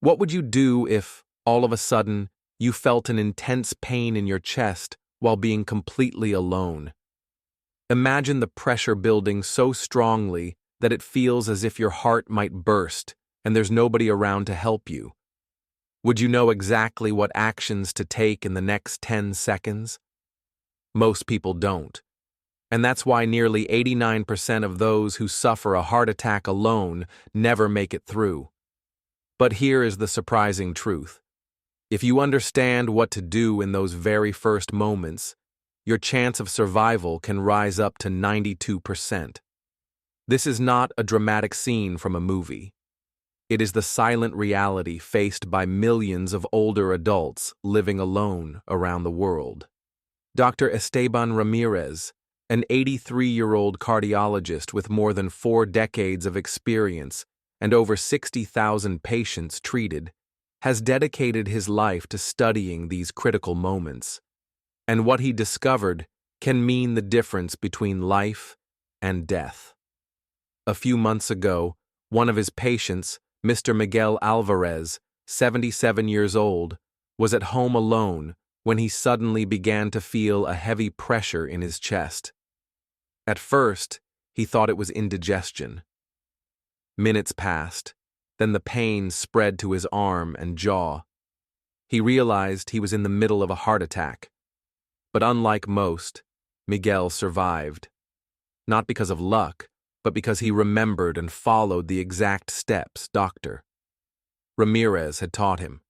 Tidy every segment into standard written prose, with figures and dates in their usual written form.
What would you do if, all of a sudden, you felt an intense pain in your chest while being completely alone? Imagine the pressure building so strongly that it feels as if your heart might burst and there's nobody around to help you. Would you know exactly what actions to take in the next 10 seconds? Most people don't. And that's why nearly 89% of those who suffer a heart attack alone never make it through. But here is the surprising truth. If you understand what to do in those very first moments, your chance of survival can rise up to 92%. This is not a dramatic scene from a movie. It is the silent reality faced by millions of older adults living alone around the world. Dr. Esteban Ramirez, an 83-year-old cardiologist with more than 4 decades of experience and over 60,000 patients treated, has dedicated his life to studying these critical moments. And what he discovered can mean the difference between life and death. A few months ago, one of his patients, Mr. Miguel Alvarez, 77 years old, was at home alone when he suddenly began to feel a heavy pressure in his chest. At first, he thought it was indigestion. Minutes passed, then the pain spread to his arm and jaw. He realized he was in the middle of a heart attack. But unlike most, Miguel survived. Not because of luck, but because he remembered and followed the exact steps Dr. Ramirez had taught him.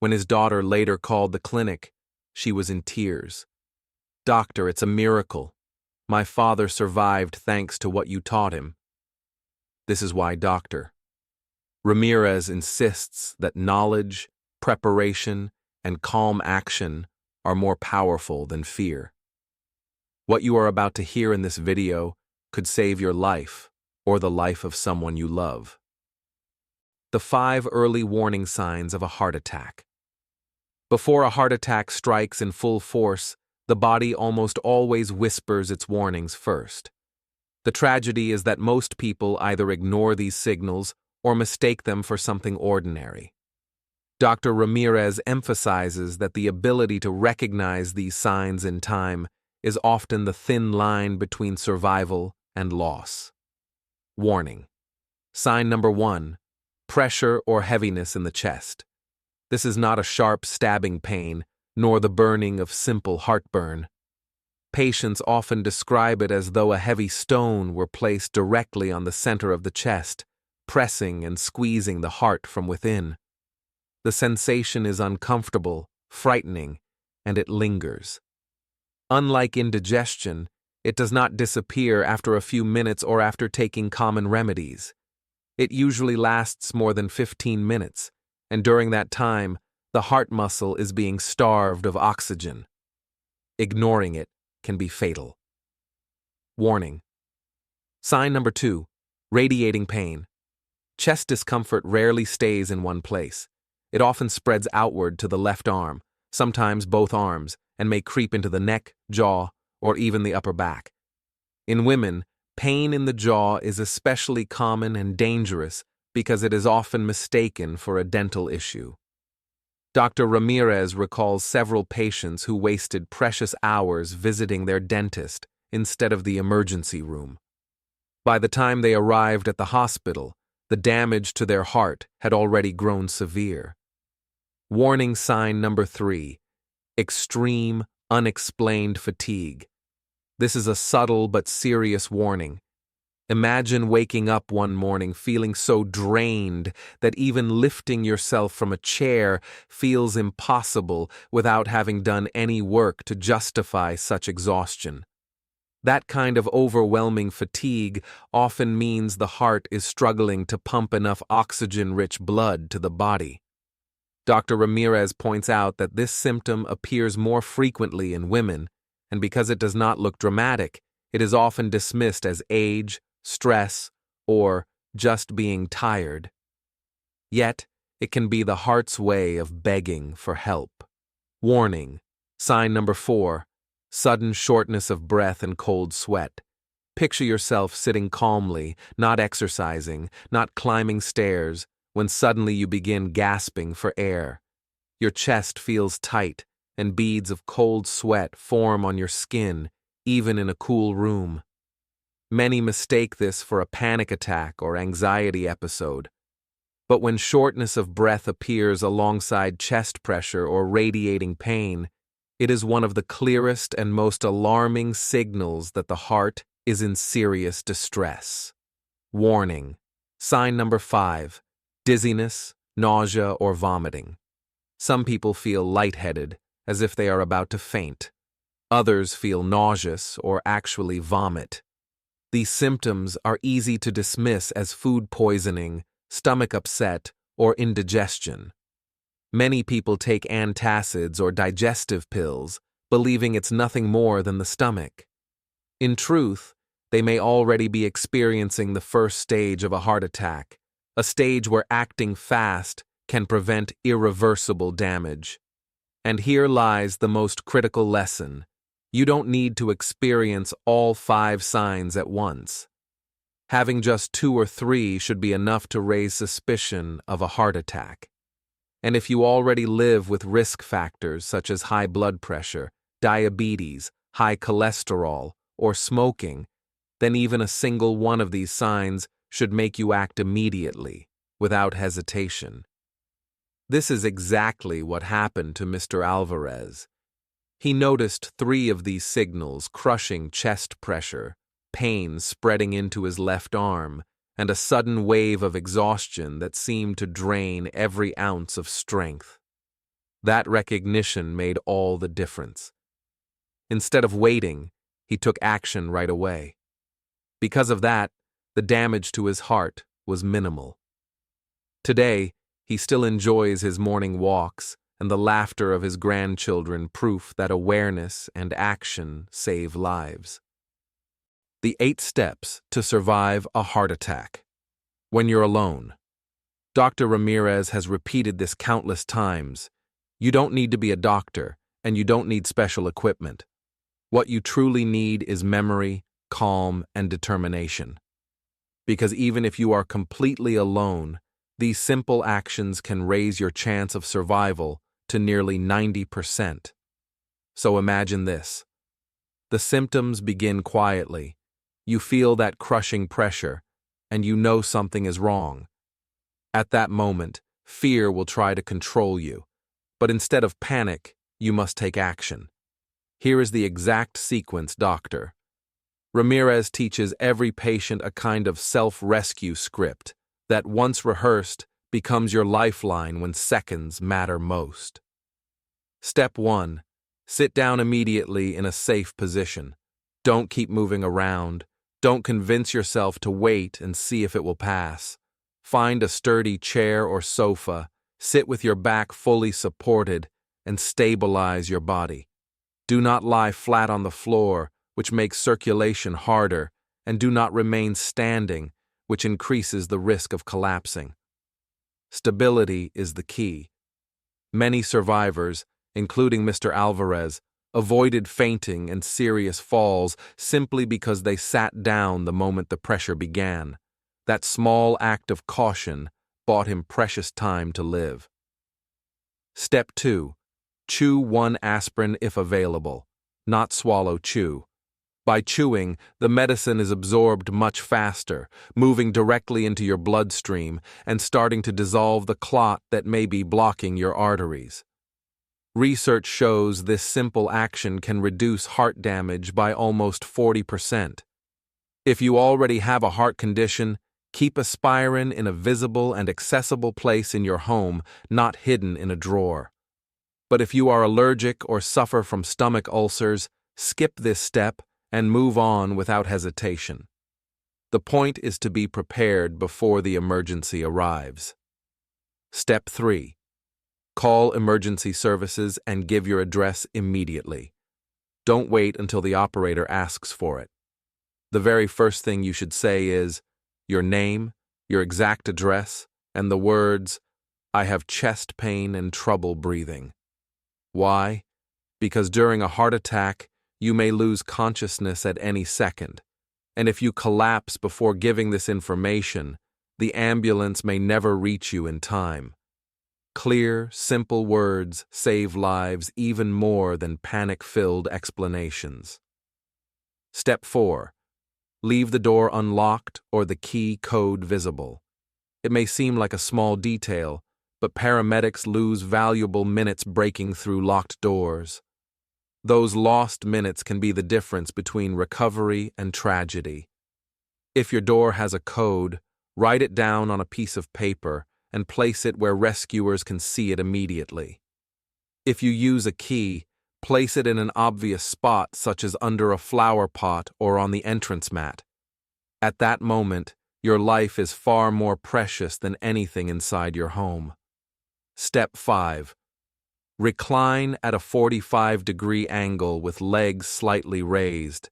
When his daughter later called the clinic, she was in tears. "Doctor, it's a miracle. My father survived thanks to what you taught him." This is why Dr. Ramirez insists that knowledge, preparation, and calm action are more powerful than fear. What you are about to hear in this video could save your life or the life of someone you love. The 5 early warning signs of a heart attack. Before a heart attack strikes in full force, the body almost always whispers its warnings first. The tragedy is that most people either ignore these signals or mistake them for something ordinary. Dr. Ramirez emphasizes that the ability to recognize these signs in time is often the thin line between survival and loss. Warning. Sign number 1, pressure or heaviness in the chest. This is not a sharp stabbing pain, nor the burning of simple heartburn. Patients often describe it as though a heavy stone were placed directly on the center of the chest, pressing and squeezing the heart from within. The sensation is uncomfortable, frightening, and it lingers. Unlike indigestion, it does not disappear after a few minutes or after taking common remedies. It usually lasts more than 15 minutes, and during that time, the heart muscle is being starved of oxygen. Ignoring it can be fatal. Warning. Sign number 2, radiating pain. Chest discomfort rarely stays in one place. It often spreads outward to the left arm, sometimes both arms, and may creep into the neck, jaw, or even the upper back. In women, pain in the jaw is especially common and dangerous because it is often mistaken for a dental issue. Dr. Ramirez recalls several patients who wasted precious hours visiting their dentist instead of the emergency room. By the time they arrived at the hospital, the damage to their heart had already grown severe. Warning sign number 3, extreme, unexplained fatigue. This is a subtle but serious warning. Imagine waking up one morning feeling so drained that even lifting yourself from a chair feels impossible without having done any work to justify such exhaustion. That kind of overwhelming fatigue often means the heart is struggling to pump enough oxygen-rich blood to the body. Dr. Ramirez points out that this symptom appears more frequently in women, and because it does not look dramatic, it is often dismissed as age, stress, or just being tired. Yet, it can be the heart's way of begging for help. Warning. Sign number 4, sudden shortness of breath and cold sweat. Picture yourself sitting calmly, not exercising, not climbing stairs, when suddenly you begin gasping for air. Your chest feels tight, and beads of cold sweat form on your skin, even in a cool room. Many mistake this for a panic attack or anxiety episode. But when shortness of breath appears alongside chest pressure or radiating pain, it is one of the clearest and most alarming signals that the heart is in serious distress. Warning. Sign number 5. Dizziness, nausea, or vomiting. Some people feel lightheaded, as if they are about to faint. Others feel nauseous or actually vomit. These symptoms are easy to dismiss as food poisoning, stomach upset, or indigestion. Many people take antacids or digestive pills, believing it's nothing more than the stomach. In truth, they may already be experiencing the first stage of a heart attack, a stage where acting fast can prevent irreversible damage. And here lies the most critical lesson. You don't need to experience all 5 signs at once. Having just 2 or 3 should be enough to raise suspicion of a heart attack. And if you already live with risk factors such as high blood pressure, diabetes, high cholesterol, or smoking, then even a single one of these signs should make you act immediately, without hesitation. This is exactly what happened to Mr. Alvarez. He noticed 3 of these signals: crushing chest pressure, pain spreading into his left arm, and a sudden wave of exhaustion that seemed to drain every ounce of strength. That recognition made all the difference. Instead of waiting, he took action right away. Because of that, the damage to his heart was minimal. Today, he still enjoys his morning walks and the laughter of his grandchildren, proof that awareness and action save lives. The 8 steps to survive a heart attack. When you're alone. Dr. Ramirez has repeated this countless times. You don't need to be a doctor, and you don't need special equipment. What you truly need is memory, calm, and determination. Because even if you are completely alone, these simple actions can raise your chance of survival to nearly 90%. So imagine this. The symptoms begin quietly. You feel that crushing pressure, and you know something is wrong. At that moment, fear will try to control you. But instead of panic, you must take action. Here is the exact sequence, Dr. Ramirez teaches every patient a kind of self-rescue script that, once rehearsed, becomes your lifeline when seconds matter most. Step 1. Sit down immediately in a safe position. Don't keep moving around. Don't convince yourself to wait and see if it will pass. Find a sturdy chair or sofa, sit with your back fully supported, and stabilize your body. Do not lie flat on the floor, which makes circulation harder, and do not remain standing, which increases the risk of collapsing. Stability is the key. Many survivors, including Mr. Alvarez, avoided fainting and serious falls simply because they sat down the moment the pressure began. That small act of caution bought him precious time to live. Step 2. Chew 1 aspirin if available. Not swallow, chew. By chewing, the medicine is absorbed much faster, moving directly into your bloodstream and starting to dissolve the clot that may be blocking your arteries. Research shows this simple action can reduce heart damage by almost 40%. If you already have a heart condition, keep aspirin in a visible and accessible place in your home, not hidden in a drawer. But if you are allergic or suffer from stomach ulcers, skip this step and move on without hesitation. The point is to be prepared before the emergency arrives. Step 3. Call emergency services and give your address immediately. Don't wait until the operator asks for it. The very first thing you should say is your name, your exact address, and the words, "I have chest pain and trouble breathing." Why? Because during a heart attack, you may lose consciousness at any second, and if you collapse before giving this information, the ambulance may never reach you in time. Clear, simple words save lives even more than panic-filled explanations. Step 4. Leave the door unlocked or the key code visible. It may seem like a small detail, but paramedics lose valuable minutes breaking through locked doors. Those lost minutes can be the difference between recovery and tragedy. If your door has a code, write it down on a piece of paper and place it where rescuers can see it immediately. If you use a key, place it in an obvious spot such as under a flower pot or on the entrance mat. At that moment, your life is far more precious than anything inside your home. Step 5. Recline at a 45-degree angle with legs slightly raised.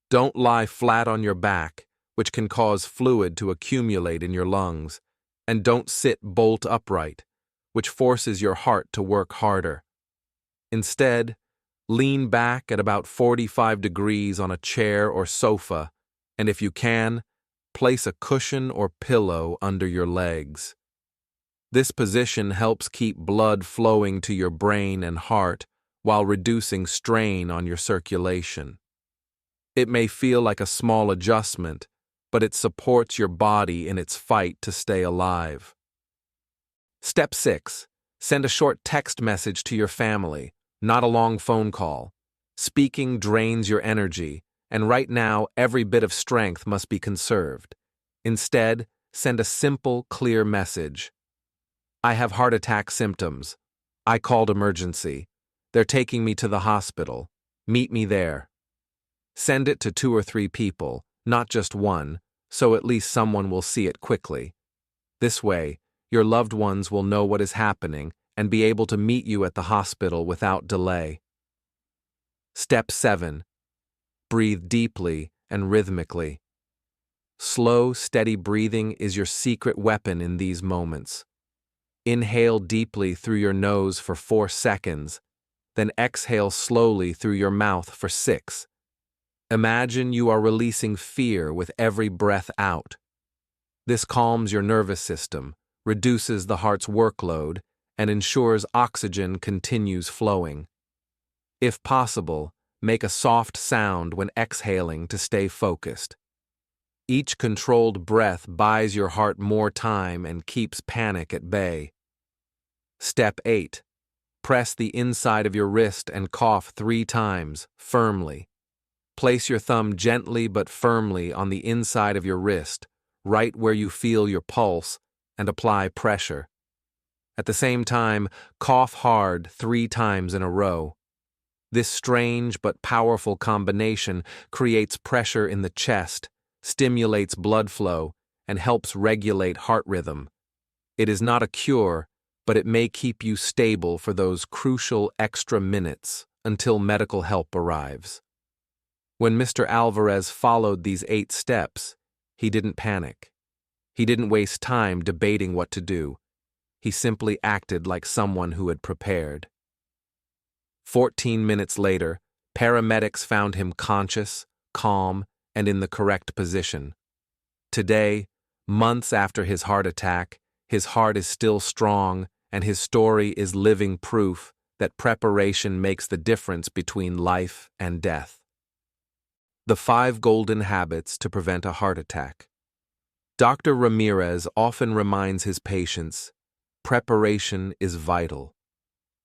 Don't lie flat on your back, which can cause fluid to accumulate in your lungs, and don't sit bolt upright, which forces your heart to work harder. Instead, lean back at about 45 degrees on a chair or sofa, and if you can, place a cushion or pillow under your legs. This position helps keep blood flowing to your brain and heart while reducing strain on your circulation. It may feel like a small adjustment, but it supports your body in its fight to stay alive. Step 6. Send a short text message to your family, not a long phone call. Speaking drains your energy, and right now every bit of strength must be conserved. Instead, send a simple, clear message. I have heart attack symptoms. I called emergency. They're taking me to the hospital. Meet me there. Send it to 2 or 3 people, not just one, so at least someone will see it quickly. This way, your loved ones will know what is happening and be able to meet you at the hospital without delay. Step 7. Breathe deeply and rhythmically. Slow, steady breathing is your secret weapon in these moments. Inhale deeply through your nose for 4 seconds, then exhale slowly through your mouth for 6. Imagine you are releasing fear with every breath out. This calms your nervous system, reduces the heart's workload, and ensures oxygen continues flowing. If possible, make a soft sound when exhaling to stay focused. Each controlled breath buys your heart more time and keeps panic at bay. Step 8. Press the inside of your wrist and cough 3 times, firmly. Place your thumb gently but firmly on the inside of your wrist, right where you feel your pulse, and apply pressure. At the same time, cough hard 3 times in a row. This strange but powerful combination creates pressure in the chest, stimulates blood flow, and helps regulate heart rhythm. It is not a cure, but it may keep you stable for those crucial extra minutes until medical help arrives. When Mr. Alvarez followed these 8 steps, he didn't panic. He didn't waste time debating what to do. He simply acted like someone who had prepared. 14 minutes later, paramedics found him conscious, calm, and in the correct position. Today, months after his heart attack, his heart is still strong, and his story is living proof that preparation makes the difference between life and death. The 5 golden habits to prevent a heart attack. Dr. Ramirez often reminds his patients, preparation is vital.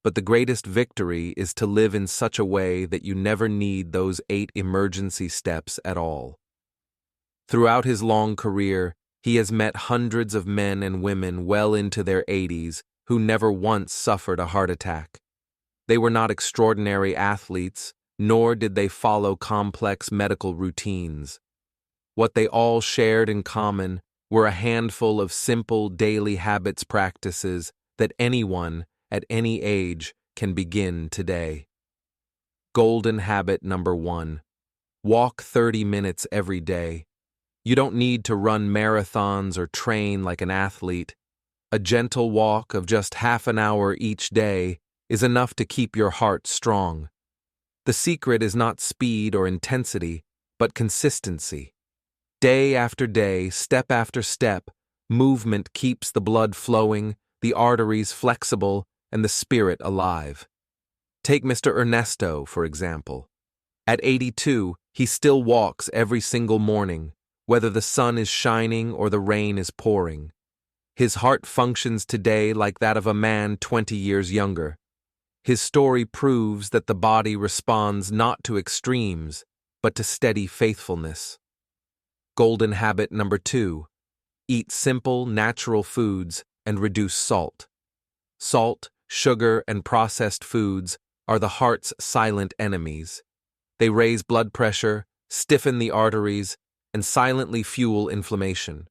But the greatest victory is to live in such a way that you never need those 8 emergency steps at all. Throughout his long career, he has met hundreds of men and women well into their 80s who never once suffered a heart attack. They were not extraordinary athletes, nor did they follow complex medical routines. What they all shared in common were a handful of simple daily habits practices that anyone, at any age, can begin today. Golden habit number 1. Walk 30 minutes every day. You don't need to run marathons or train like an athlete. A gentle walk of just half an hour each day is enough to keep your heart strong. The secret is not speed or intensity, but consistency. Day after day, step after step, Movement keeps the blood flowing, the arteries flexible, and the spirit alive. Take Mr. Ernesto, for example. At 82, he still walks every single morning, whether the sun is shining or the rain is pouring. His heart functions today like that of a man 20 years younger. His story proves that the body responds not to extremes, but to steady faithfulness. Golden habit number 2. Eat simple, natural foods and reduce salt. Salt, sugar, and processed foods are the heart's silent enemies. They raise blood pressure, stiffen the arteries, and silently fuel inflammation.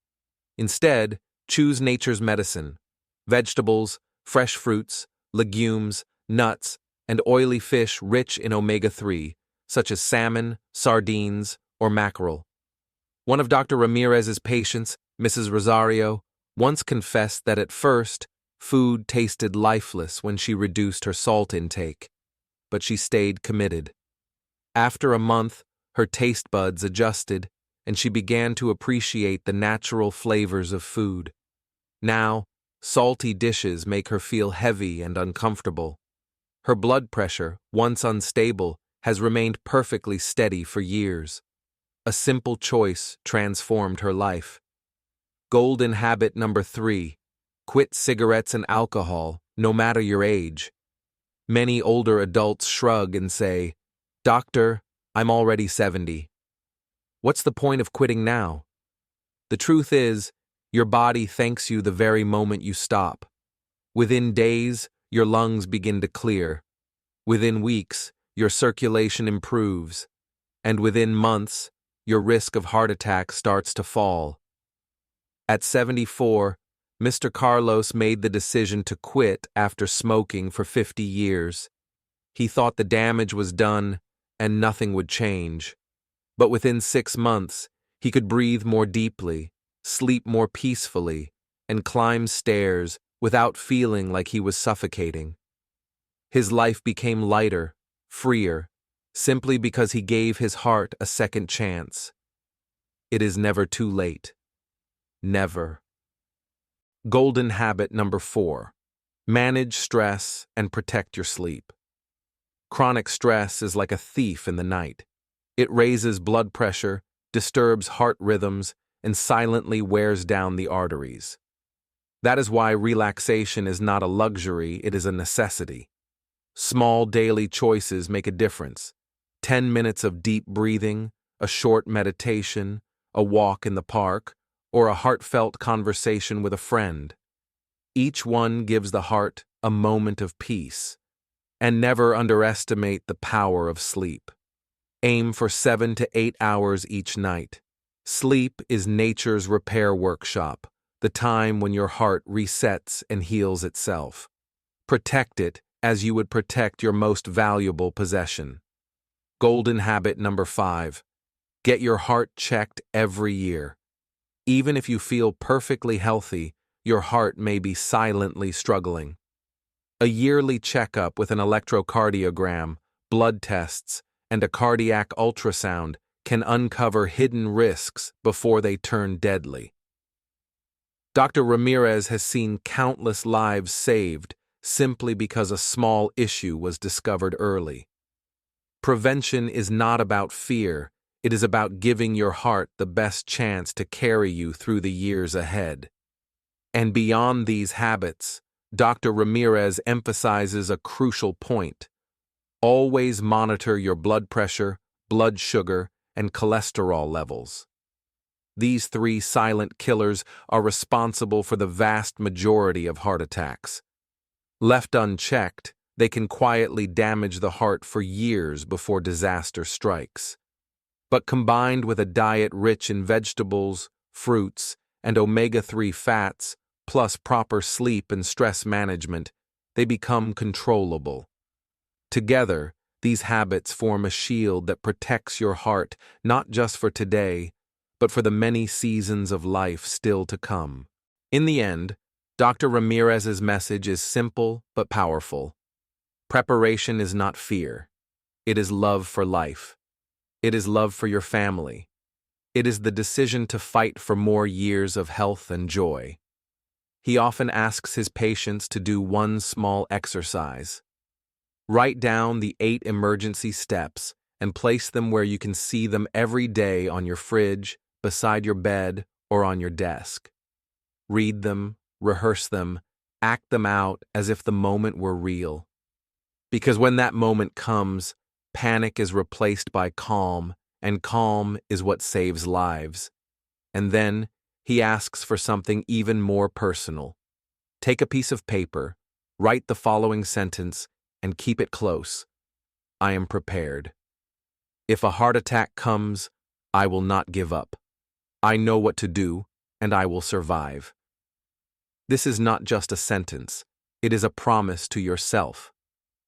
Instead, choose nature's medicine: vegetables, fresh fruits, legumes, nuts, and oily fish rich in omega-3, such as salmon, sardines, or mackerel. One of Dr. Ramirez's patients, Mrs. Rosario, once confessed that at first, food tasted lifeless when she reduced her salt intake, but she stayed committed. After a month, her taste buds adjusted, and she began to appreciate the natural flavors of food. Now, salty dishes make her feel heavy and uncomfortable. Her blood pressure, once unstable, has remained perfectly steady for years. A simple choice transformed her life. Golden habit number 3. Quit cigarettes and alcohol, no matter your age. Many older adults shrug and say, "Doctor, I'm already 70. What's the point of quitting now?" The truth is, your body thanks you the very moment you stop. Within days, your lungs begin to clear. Within weeks, your circulation improves. And within months, your risk of heart attack starts to fall. At 74, Mr. Carlos made the decision to quit after smoking for 50 years. He thought the damage was done and nothing would change. But within 6 months, he could breathe more deeply, sleep more peacefully, and climb stairs without feeling like he was suffocating. His life became lighter, freer, simply because he gave his heart a second chance. It is never too late. Never. Golden habit number 4. Manage stress and protect your sleep. Chronic stress is like a thief in the night. It raises blood pressure, disturbs heart rhythms, and silently wears down the arteries. That is why relaxation is not a luxury, it is a necessity. Small daily choices make a difference. 10 minutes of deep breathing, a short meditation, a walk in the park, or a heartfelt conversation with a friend. Each one gives the heart a moment of peace. And never underestimate the power of sleep. Aim for 7 to 8 hours each night. Sleep is nature's repair workshop, the time when your heart resets and heals itself. Protect it as you would protect your most valuable possession. Golden habit number 5. Get your heart checked every year. Even if you feel perfectly healthy, your heart may be silently struggling. A yearly checkup with an electrocardiogram, blood tests, and a cardiac ultrasound can uncover hidden risks before they turn deadly. Dr. Ramirez has seen countless lives saved simply because a small issue was discovered early. Prevention is not about fear, it is about giving your heart the best chance to carry you through the years ahead. And beyond these habits, Dr. Ramirez emphasizes a crucial point. Always monitor your blood pressure, blood sugar, and cholesterol levels. These 3 silent killers are responsible for the vast majority of heart attacks. Left unchecked, they can quietly damage the heart for years before disaster strikes. But combined with a diet rich in vegetables, fruits, and omega-3 fats, plus proper sleep and stress management, they become controllable. Together, these habits form a shield that protects your heart not just for today, but for the many seasons of life still to come. In the end, Dr. Ramirez's message is simple but powerful. Preparation is not fear. It is love for life. It is love for your family. It is the decision to fight for more years of health and joy. He often asks his patients to do one small exercise. Write down the 8 emergency steps and place them where you can see them every day on your fridge, beside your bed, or on your desk. Read them, rehearse them, act them out as if the moment were real. Because when that moment comes, panic is replaced by calm, and calm is what saves lives. And then, he asks for something even more personal. Take a piece of paper, write the following sentence, and keep it close. I am prepared. If a heart attack comes, I will not give up. I know what to do, and I will survive. This is not just a sentence, it is a promise to yourself.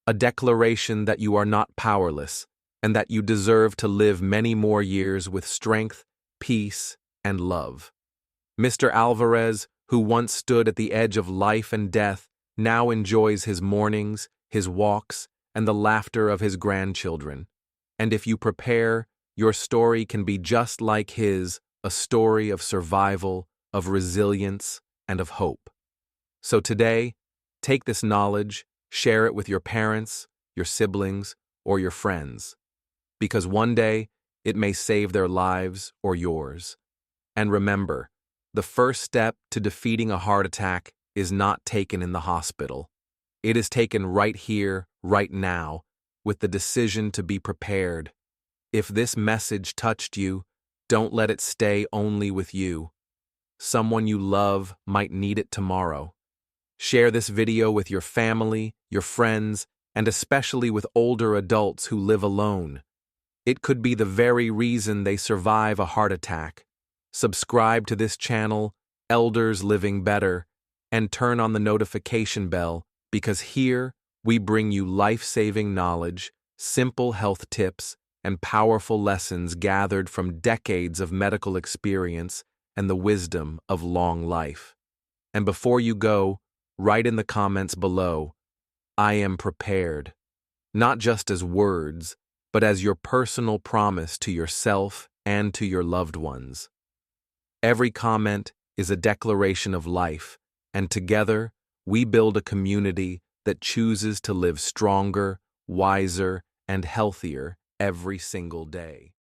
A declaration that you are not powerless, and that you deserve to live many more years with strength, peace, and love. Mr. Alvarez, who once stood at the edge of life and death, now enjoys his mornings, his walks, and the laughter of his grandchildren. And if you prepare, your story can be just like his, a story of survival, of resilience, and of hope. So today, take this knowledge, share it with your parents, your siblings, or your friends. Because one day, it may save their lives or yours. And remember, the first step to defeating a heart attack is not taken in the hospital. It is taken right here, right now, with the decision to be prepared. If this message touched you, don't let it stay only with you. Someone you love might need it tomorrow. Share this video with your family, your friends, and especially with older adults who live alone. It could be the very reason they survive a heart attack. Subscribe to this channel, Elders Living Better, and turn on the notification bell, because here we bring you life-saving knowledge, simple health tips, and powerful lessons gathered from decades of medical experience and the wisdom of long life. And before you go, write in the comments below, I am prepared, not just as words, but as your personal promise to yourself and to your loved ones. Every comment is a declaration of life, and together we build a community that chooses to live stronger, wiser, and healthier every single day.